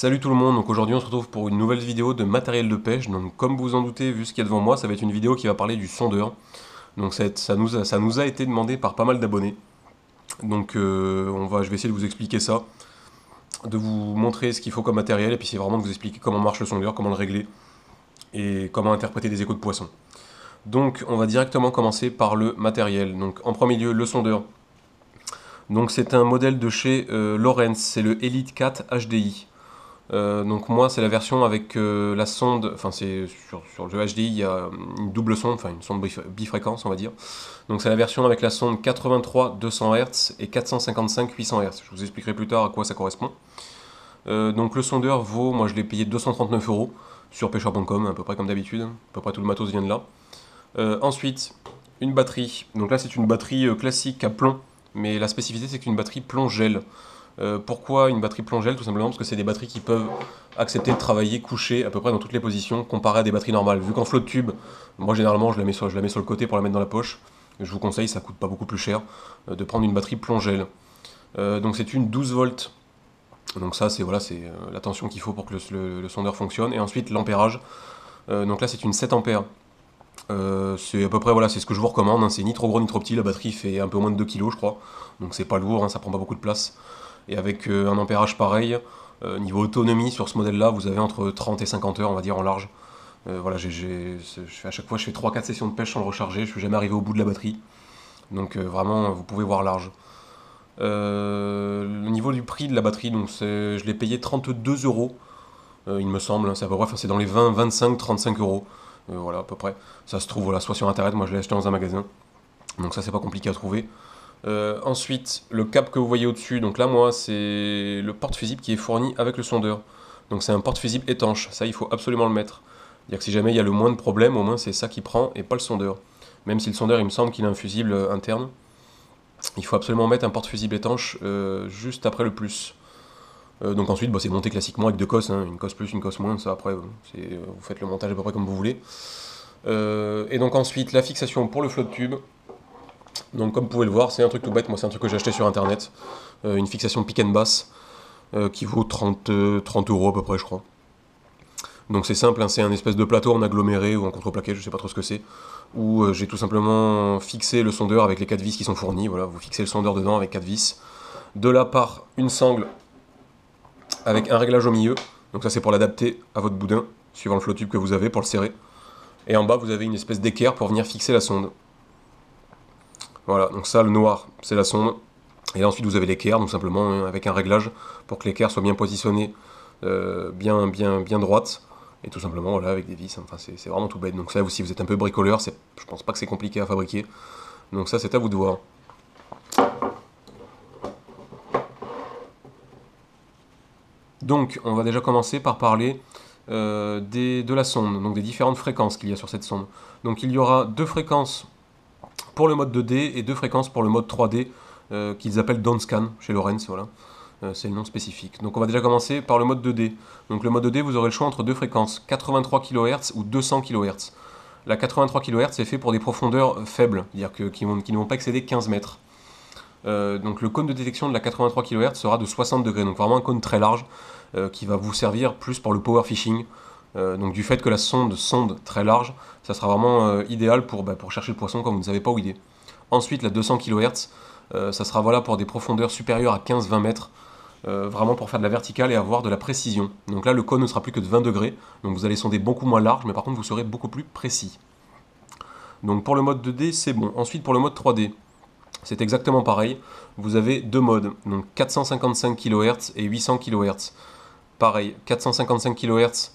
Salut tout le monde, donc aujourd'hui on se retrouve pour une nouvelle vidéo de matériel de pêche. Donc comme vous en doutez, vu ce qu'il y a devant moi, ça va être une vidéo qui va parler du sondeur. Donc ça nous a été demandé par pas mal d'abonnés. Donc je vais essayer de vous expliquer ça, de vous montrer ce qu'il faut comme matériel, et puis c'est vraiment de vous expliquer comment marche le sondeur, comment le régler, et comment interpréter des échos de poisson. Donc on va directement commencer par le matériel. Donc en premier lieu, le sondeur. Donc c'est un modèle de chez Lawrence, c'est le Elite 4 HDI. Donc moi c'est la version avec la sonde, enfin c'est sur le HDI il y a une double sonde, enfin une sonde bifréquence on va dire. Donc c'est la version avec la sonde 83 200 Hz et 455 800 Hz. Je vous expliquerai plus tard à quoi ça correspond. Donc le sondeur vaut, moi je l'ai payé 239 euros sur pêcheur.com, à peu près comme d'habitude, à peu près tout le matos vient de là. Ensuite, une batterie. Donc là c'est une batterie classique à plomb, mais la spécificité c'est qu'une batterie plomb-gel. Pourquoi une batterie plongelle? Tout simplement parce que c'est des batteries qui peuvent accepter de travailler couchées à peu près dans toutes les positions comparé à des batteries normales. Vu qu'en flotte tube, moi généralement je la mets sur le côté pour la mettre dans la poche. Je vous conseille, ça coûte pas beaucoup plus cher, de prendre une batterie plongelle. Donc c'est une 12 volts. Donc ça c'est voilà, c'est la tension qu'il faut pour que le sondeur fonctionne. Et ensuite l'ampérage. Donc là c'est une 7 ampères. C'est à peu près voilà, c'est ce que je vous recommande, hein. C'est ni trop gros ni trop petit. La batterie fait un peu moins de 2 kg je crois. Donc c'est pas lourd, hein, ça prend pas beaucoup de place. Et avec un ampérage pareil, niveau autonomie sur ce modèle-là, vous avez entre 30 et 50 heures, on va dire, en large. Voilà, à chaque fois, je fais 3-4 sessions de pêche sans le recharger, je suis jamais arrivé au bout de la batterie. Donc vraiment, vous pouvez voir large. Le niveau du prix de la batterie, donc je l'ai payé 32 euros, il me semble, hein. C'est à peu près, enfin, c'est dans les 20, 25, 35 euros. Voilà, à peu près. Ça se trouve, voilà, soit sur internet, moi je l'ai acheté dans un magasin. Donc ça, c'est pas compliqué à trouver. Ensuite, le câble que vous voyez au-dessus, donc là, moi, c'est le porte-fusible qui est fourni avec le sondeur. Donc c'est un porte-fusible étanche, ça, il faut absolument le mettre. C'est-à-dire que si jamais il y a le moins de problème, au moins c'est ça qui prend et pas le sondeur. Même si le sondeur, il me semble qu'il a un fusible interne, il faut absolument mettre un porte-fusible étanche juste après le plus. Donc ensuite, bah, c'est monté classiquement avec deux cosses, hein, une cosse plus, une cosse moins, ça après, vous faites le montage à peu près comme vous voulez. Et donc ensuite, la fixation pour le flotte tube. Donc comme vous pouvez le voir, c'est un truc tout bête, moi c'est un truc que j'ai acheté sur internet, une fixation pick and bass qui vaut 30 euros à peu près je crois. Donc c'est simple, hein, c'est un espèce de plateau en aggloméré ou en contreplaqué, je sais pas trop ce que c'est, où j'ai tout simplement fixé le sondeur avec les 4 vis qui sont fournies, voilà, vous fixez le sondeur dedans avec 4 vis. De là part une sangle avec un réglage au milieu, donc ça c'est pour l'adapter à votre boudin, suivant le flow tube que vous avez pour le serrer. Et en bas vous avez une espèce d'équerre pour venir fixer la sonde. Voilà, donc ça, le noir, c'est la sonde. Et ensuite, vous avez l'équerre, donc simplement avec un réglage pour que l'équerre soit bien positionnée, bien droite. Et tout simplement, voilà, avec des vis. Enfin, c'est vraiment tout bête. Donc ça, si vous êtes un peu bricoleur, je pense pas que c'est compliqué à fabriquer. Donc ça, c'est à vous de voir. Donc, on va déjà commencer par parler de la sonde, donc des différentes fréquences qu'il y a sur cette sonde. Donc il y aura deux fréquences pour le mode 2D et deux fréquences pour le mode 3D qu'ils appellent downscan chez Lawrence, voilà. C'est le nom spécifique. Donc on va déjà commencer par le mode 2D. Donc le mode 2D, vous aurez le choix entre deux fréquences, 83 kHz ou 200 kHz. La 83 kHz est fait pour des profondeurs faibles, c'est-à-dire qui ne vont pas excéder 15 mètres. Donc le cône de détection de la 83 kHz sera de 60 degrés, donc vraiment un cône très large qui va vous servir plus pour le power fishing. Donc du fait que la sonde très large, ça sera vraiment idéal pour chercher le poisson quand vous ne savez pas où il est. Ensuite, la 200 kHz, ça sera voilà, pour des profondeurs supérieures à 15-20 mètres, vraiment pour faire de la verticale et avoir de la précision. Donc là, le cône ne sera plus que de 20 degrés, donc vous allez sonder beaucoup moins large, mais par contre, vous serez beaucoup plus précis. Donc pour le mode 2D, c'est bon. Ensuite, pour le mode 3D, c'est exactement pareil. Vous avez deux modes, donc 455 kHz et 800 kHz. Pareil, 455 kHz,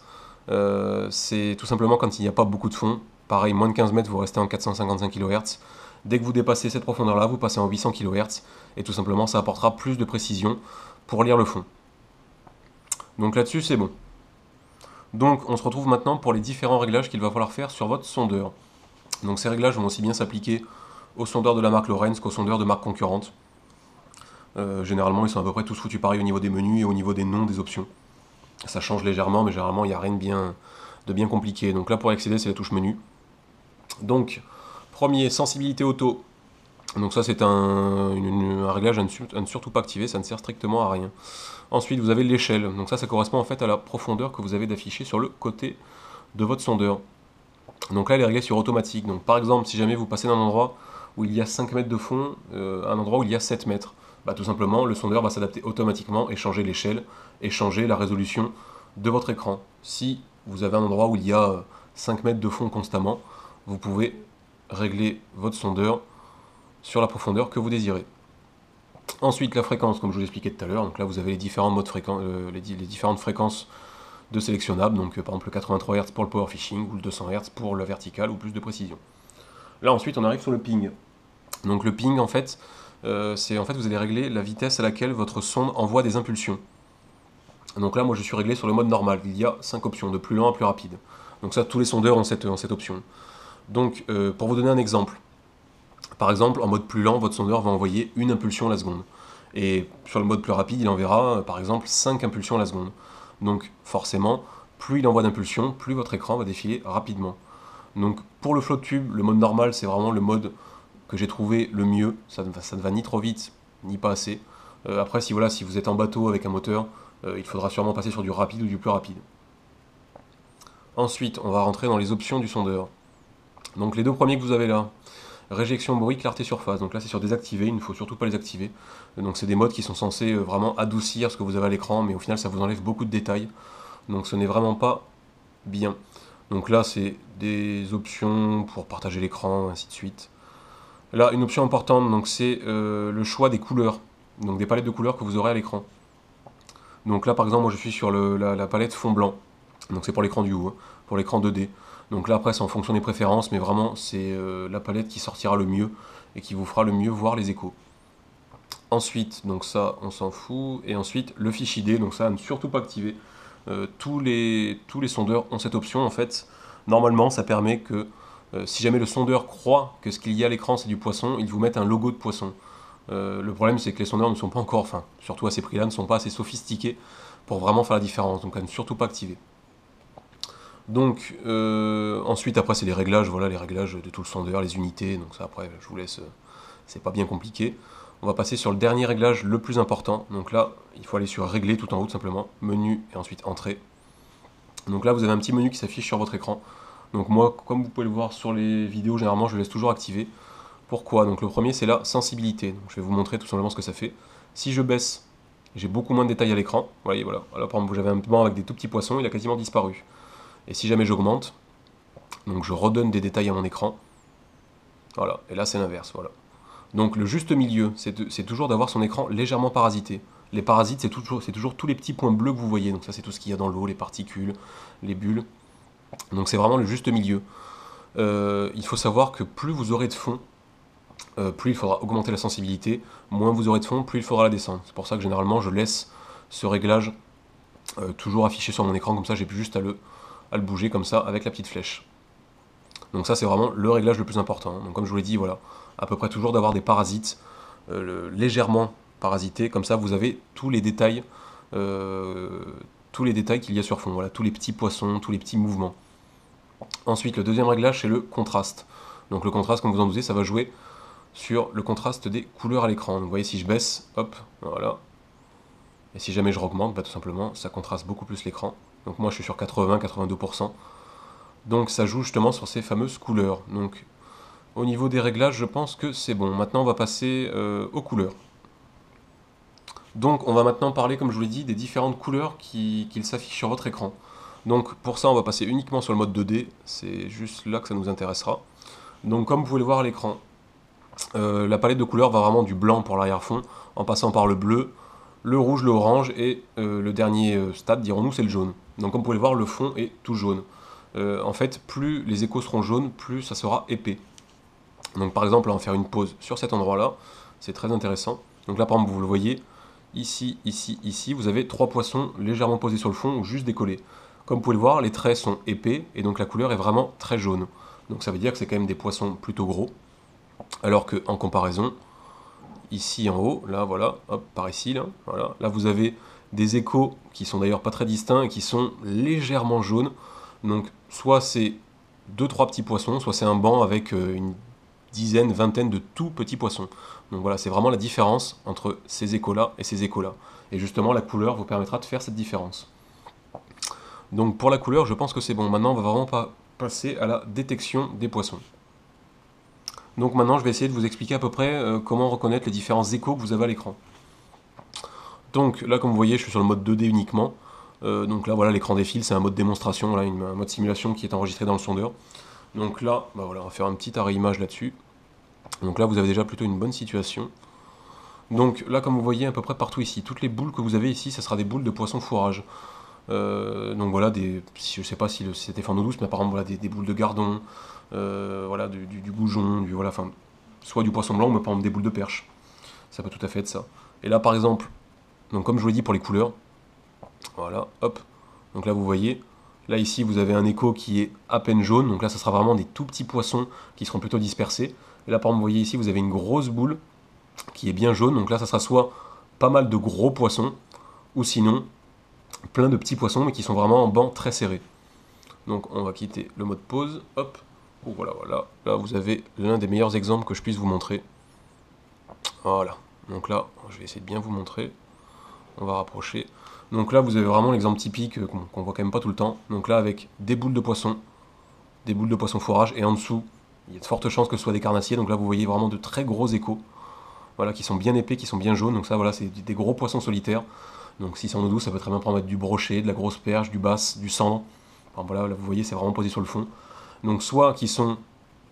c'est tout simplement quand il n'y a pas beaucoup de fond. Pareil, moins de 15 mètres, vous restez en 455 kHz. Dès que vous dépassez cette profondeur-là, vous passez en 800 kHz. Et tout simplement, ça apportera plus de précision pour lire le fond. Donc là-dessus, c'est bon. Donc on se retrouve maintenant pour les différents réglages qu'il va falloir faire sur votre sondeur. Donc ces réglages vont aussi bien s'appliquer aux sondeurs de la marque Lawrence qu'aux sondeurs de marques concurrentes. Généralement, ils sont à peu près tous foutus pareil au niveau des menus et au niveau des noms des options. Ça change légèrement, mais généralement, il n'y a rien de bien compliqué. Donc là, pour accéder, c'est la touche menu. Donc, premier, sensibilité auto. Donc ça c'est un réglage à ne surtout pas activer, ça ne sert strictement à rien. Ensuite vous avez l'échelle, donc ça correspond en fait à la profondeur que vous avez d'afficher sur le côté de votre sondeur. Donc là elle est réglée sur automatique, donc par exemple si jamais vous passez d'un endroit où il y a 5 mètres de fond à un endroit où il y a 7 mètres, bah, tout simplement le sondeur va s'adapter automatiquement et changer l'échelle et changer la résolution de votre écran. Si vous avez un endroit où il y a 5 mètres de fond constamment, vous pouvez régler votre sondeur sur la profondeur que vous désirez. Ensuite, la fréquence, comme je vous l'expliquais tout à l'heure, donc là vous avez les différents modes les différentes fréquences de sélectionnables, donc par exemple le 83 Hz pour le power phishing ou le 200 Hz pour la verticale ou plus de précision. Là ensuite on arrive sur le ping. Donc le ping en fait, vous allez régler la vitesse à laquelle votre sonde envoie des impulsions. Donc là moi je suis réglé sur le mode normal, il y a 5 options, de plus lent à plus rapide. Donc ça tous les sondeurs ont cette option. Donc pour vous donner un exemple, par exemple en mode plus lent votre sondeur va envoyer une impulsion à la seconde. Et sur le mode plus rapide il enverra par exemple 5 impulsions à la seconde. Donc forcément, plus il envoie d'impulsions, plus votre écran va défiler rapidement. Donc pour le float tube, le mode normal c'est vraiment le mode que j'ai trouvé le mieux, ça ne va ni trop vite, ni pas assez. Après si vous êtes en bateau avec un moteur, il faudra sûrement passer sur du rapide ou du plus rapide. Ensuite, on va rentrer dans les options du sondeur. Donc les deux premiers que vous avez là, réjection bruit, clarté surface. Donc là c'est sur désactiver, il ne faut surtout pas les activer. Donc c'est des modes qui sont censés vraiment adoucir ce que vous avez à l'écran, mais au final ça vous enlève beaucoup de détails. Donc ce n'est vraiment pas bien. Donc là c'est des options pour partager l'écran, ainsi de suite. Là une option importante, donc c'est le choix des couleurs. Donc des palettes de couleurs que vous aurez à l'écran. Donc là par exemple moi je suis sur la palette fond blanc. Donc c'est pour l'écran du haut, hein, pour l'écran 2D. Donc là après c'est en fonction des préférences, mais vraiment c'est la palette qui sortira le mieux et qui vous fera le mieux voir les échos. Ensuite, donc ça on s'en fout, et ensuite le fiche ID, donc ça à ne surtout pas activer. Tous les sondeurs ont cette option en fait. Normalement ça permet que si jamais le sondeur croit que ce qu'il y a à l'écran c'est du poisson, il vous met un logo de poisson. Le problème c'est que les sondeurs ne sont pas encore, enfin surtout à ces prix là, ne sont pas assez sophistiqués pour vraiment faire la différence, donc à ne surtout pas activer. Donc ensuite après c'est les réglages, voilà les réglages de tout le sondeur, les unités, donc ça après je vous laisse, c'est pas bien compliqué. On va passer sur le dernier réglage le plus important, donc là il faut aller sur régler tout en haut tout simplement, menu et ensuite entrée. Donc là vous avez un petit menu qui s'affiche sur votre écran. Donc moi comme vous pouvez le voir sur les vidéos généralement je le laisse toujours activé. Pourquoi? Donc le premier c'est la sensibilité, donc je vais vous montrer tout simplement ce que ça fait. Si je baisse, j'ai beaucoup moins de détails à l'écran, vous voyez voilà, alors par exemple j'avais un banc avec des tout petits poissons, il a quasiment disparu. Et si jamais j'augmente, donc je redonne des détails à mon écran, voilà, et là c'est l'inverse, voilà. Donc le juste milieu, c'est toujours d'avoir son écran légèrement parasité. Les parasites, c'est toujours tous les petits points bleus que vous voyez, donc ça c'est tout ce qu'il y a dans l'eau, les particules, les bulles. Donc c'est vraiment le juste milieu. Il faut savoir que plus vous aurez de fond, plus il faudra augmenter la sensibilité, moins vous aurez de fond, plus il faudra la descendre. C'est pour ça que généralement je laisse ce réglage toujours affiché sur mon écran, comme ça j'ai plus juste à le bouger comme ça avec la petite flèche. Donc ça c'est vraiment le réglage le plus important. Donc comme je vous l'ai dit, voilà, à peu près toujours d'avoir des parasites légèrement parasités, comme ça vous avez tous les détails qu'il y a sur fond, voilà, tous les petits poissons, tous les petits mouvements. Ensuite le deuxième réglage c'est le contraste. Donc le contraste, comme vous en doutez, ça va jouer sur le contraste des couleurs à l'écran. Donc vous voyez si je baisse, hop, voilà. Et si jamais je augmente, bah, tout simplement ça contraste beaucoup plus l'écran. Donc moi je suis sur 80-82%. Donc ça joue justement sur ces fameuses couleurs. Donc au niveau des réglages, je pense que c'est bon. Maintenant on va passer aux couleurs. Donc on va maintenant parler, comme je vous l'ai dit, des différentes couleurs qui s'affichent sur votre écran. Donc pour ça on va passer uniquement sur le mode 2D, c'est juste là que ça nous intéressera. Donc comme vous pouvez le voir à l'écran, la palette de couleurs va vraiment du blanc pour l'arrière-fond, en passant par le bleu, le rouge, le orange, et le dernier stade, dirons-nous, c'est le jaune. Donc comme vous pouvez le voir, le fond est tout jaune. En fait, plus les échos seront jaunes, plus ça sera épais. Donc par exemple, on va faire une pause sur cet endroit-là, c'est très intéressant. Donc là, par exemple, vous le voyez, ici, ici, ici, vous avez 3 poissons légèrement posés sur le fond ou juste décollés. Comme vous pouvez le voir, les traits sont épais et donc la couleur est vraiment très jaune. Donc ça veut dire que c'est quand même des poissons plutôt gros. Alors qu'en comparaison, ici en haut, là voilà, hop, par ici, là, voilà, là vous avez des échos qui sont d'ailleurs pas très distincts et qui sont légèrement jaunes. Donc soit c'est 2-3 petits poissons, soit c'est un banc avec dizaines, vingtaines de tout petits poissons. Donc voilà, c'est vraiment la différence entre ces échos-là et ces échos-là. Et justement, la couleur vous permettra de faire cette différence. Donc pour la couleur, je pense que c'est bon. Maintenant, on va vraiment passer à la détection des poissons. Donc maintenant, je vais essayer de vous expliquer à peu près comment reconnaître les différents échos que vous avez à l'écran. Donc là, comme vous voyez, je suis sur le mode 2D uniquement. Donc là, voilà, l'écran défile, c'est un mode démonstration, voilà, un mode simulation qui est enregistré dans le sondeur. Donc là, bah voilà, on va faire un petit arrêt image là-dessus. Donc là, vous avez déjà plutôt une bonne situation. Donc là, comme vous voyez, à peu près partout ici, toutes les boules que vous avez ici, ça sera des boules de poisson fourrage. Donc voilà, je sais pas si c'était fait en eau douce, mais par exemple, voilà, des boules de gardon, voilà, du goujon, voilà, enfin, soit du poisson blanc, mais par exemple des boules de perche. Ça peut tout à fait être ça. Et là, par exemple, donc comme je vous l'ai dit pour les couleurs, voilà, hop. Donc là, vous voyez, là ici, vous avez un écho qui est à peine jaune. Donc là, ça sera vraiment des tout petits poissons qui seront plutôt dispersés. Et là, par exemple, vous voyez ici, vous avez une grosse boule qui est bien jaune. Donc là, ça sera soit pas mal de gros poissons, ou sinon plein de petits poissons, mais qui sont vraiment en banc très serré. Donc on va quitter le mode pause. Hop. Oh, voilà, voilà. Là, vous avez l'un des meilleurs exemples que je puisse vous montrer. Voilà. Donc là, je vais essayer de bien vous montrer. On va rapprocher. Donc là, vous avez vraiment l'exemple typique qu'on voit quand même pas tout le temps. Donc là, avec des boules de poisson fourrage, et en dessous, il y a de fortes chances que ce soit des carnassiers. Donc là, vous voyez vraiment de très gros échos, voilà, qui sont bien épais, qui sont bien jaunes. Donc ça, voilà, c'est des gros poissons solitaires. Donc si c'est en eau douce, ça peut très bien prendre du brochet, de la grosse perche, du basse, du cendre. Enfin, voilà, là, vous voyez, c'est vraiment posé sur le fond. Donc soit qui sont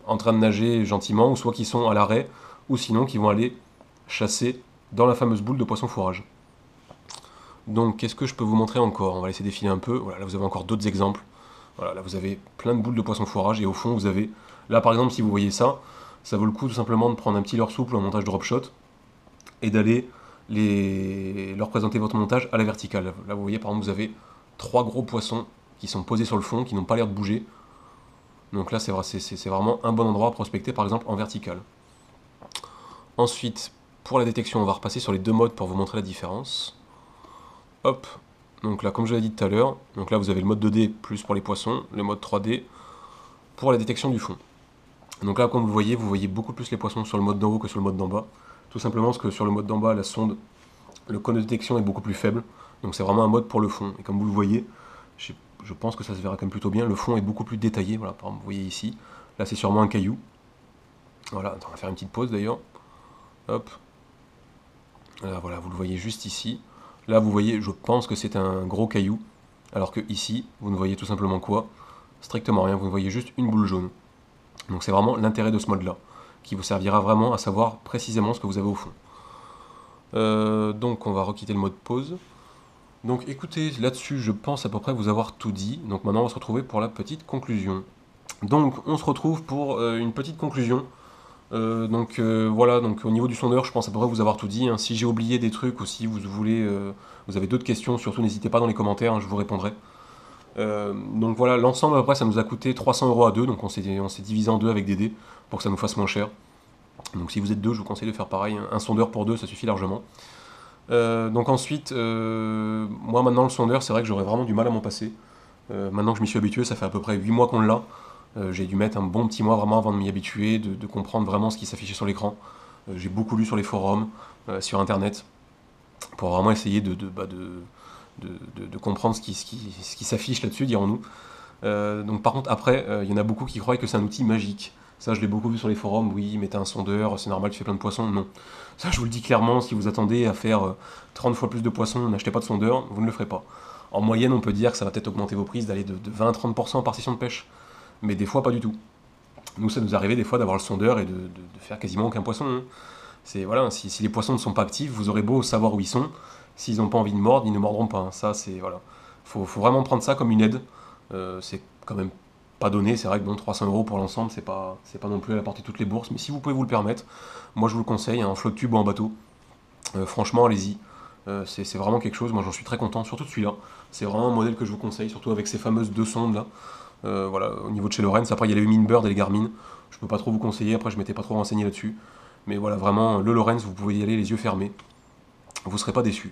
en train de nager gentiment, ou soit qui sont à l'arrêt, ou sinon qui vont aller chasser dans la fameuse boule de poisson fourrage. Donc qu'est-ce que je peux vous montrer encore? On va laisser défiler un peu. Voilà, là vous avez encore d'autres exemples. Voilà, là vous avez plein de boules de poisson fourrage, et au fond vous avez, là par exemple, si vous voyez ça, ça vaut le coup tout simplement de prendre un petit leurre souple en montage drop shot et d'aller leur présenter votre montage à la verticale. Là vous voyez par exemple, vous avez 3 gros poissons qui sont posés sur le fond, qui n'ont pas l'air de bouger. Donc là c'est vraiment un bon endroit à prospecter, par exemple en vertical. Ensuite, pour la détection, on va repasser sur les deux modes pour vous montrer la différence. Hop, donc là comme je l'ai dit tout à l'heure, donc là vous avez le mode 2D plus pour les poissons, le mode 3D pour la détection du fond. Donc là comme vous voyez beaucoup plus les poissons sur le mode d'en haut que sur le mode d'en bas. Tout simplement parce que sur le mode d'en bas, la sonde, le cône de détection est beaucoup plus faible. Donc c'est vraiment un mode pour le fond. Et comme vous le voyez, je pense que ça se verra quand même plutôt bien, le fond est beaucoup plus détaillé. Voilà, par exemple, vous voyez ici, là c'est sûrement un caillou. Voilà, on va faire une petite pause d'ailleurs. Hop. Là voilà, vous le voyez juste ici. Là vous voyez, je pense que c'est un gros caillou. Alors que ici, vous ne voyez tout simplement quoi? Strictement rien, vous ne voyez juste une boule jaune. Donc c'est vraiment l'intérêt de ce mode-là, qui vous servira vraiment à savoir précisément ce que vous avez au fond. Donc on va requitter le mode pause. Donc écoutez, là-dessus je pense à peu près vous avoir tout dit. Donc maintenant on va se retrouver pour la petite conclusion. Donc on se retrouve pour une petite conclusion. Voilà, donc au niveau du sondeur, je pense à peu près vous avoir tout dit, hein. Si j'ai oublié des trucs ou si vous voulez, vous avez d'autres questions, surtout n'hésitez pas dans les commentaires, hein, je vous répondrai. Donc voilà, l'ensemble après ça nous a coûté 300 € à deux, donc on s'est divisé en deux avec des dés pour que ça nous fasse moins cher. Donc si vous êtes deux, je vous conseille de faire pareil, un sondeur pour deux ça suffit largement. Donc ensuite, moi maintenant le sondeur, c'est vrai que j'aurais vraiment du mal à m'en passer. Maintenant que je m'y suis habitué, ça fait à peu près 8 mois qu'on l'a. J'ai dû mettre un bon petit mois vraiment avant de m'y habituer, de comprendre vraiment ce qui s'affichait sur l'écran. J'ai beaucoup lu sur les forums, sur internet, pour vraiment essayer de comprendre ce qui s'affiche là-dessus, dirons-nous. Donc par contre, après, il y en a beaucoup qui croient que c'est un outil magique. Ça, je l'ai beaucoup vu sur les forums, oui, mettez un sondeur, c'est normal, tu fais plein de poissons. Non. Ça, je vous le dis clairement, si vous attendez à faire 30 fois plus de poissons, n'achetez pas de sondeur, vous ne le ferez pas. En moyenne, on peut dire que ça va peut-être augmenter vos prises, d'aller de 20 à 30% par session de pêche. Mais des fois, pas du tout. Nous, ça nous arrivait des fois d'avoir le sondeur et de faire quasiment aucun poisson, hein. C'est, voilà, si les poissons ne sont pas actifs, vous aurez beau savoir où ils sont, s'ils n'ont pas envie de mordre, ils ne mordront pas, hein. Ça, c'est, voilà. Faut vraiment prendre ça comme une aide. C'est quand même pas donné, c'est vrai que bon, 300 € pour l'ensemble, c'est pas non plus à la portée de toutes les bourses, mais si vous pouvez vous le permettre, moi je vous le conseille, hein, en flotte tube ou en bateau. Franchement, allez-y. C'est vraiment quelque chose, moi j'en suis très content, surtout de celui-là. C'est vraiment un modèle que je vous conseille, surtout avec ces fameuses deux sondes là. Voilà, au niveau de chez Lowrance, après il y a les Humminbird et les Garmin. Je peux pas trop vous conseiller, après je m'étais pas trop renseigné là-dessus. Mais voilà, vraiment, le Lowrance, vous pouvez y aller les yeux fermés. Vous serez pas déçus.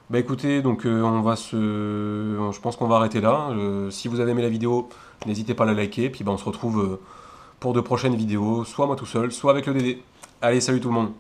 Bah écoutez, donc je pense qu'on va arrêter là. Si vous avez aimé la vidéo, n'hésitez pas à la liker, puis bah, on se retrouve pour de prochaines vidéos, soit moi tout seul, soit avec le DD. Allez, salut tout le monde!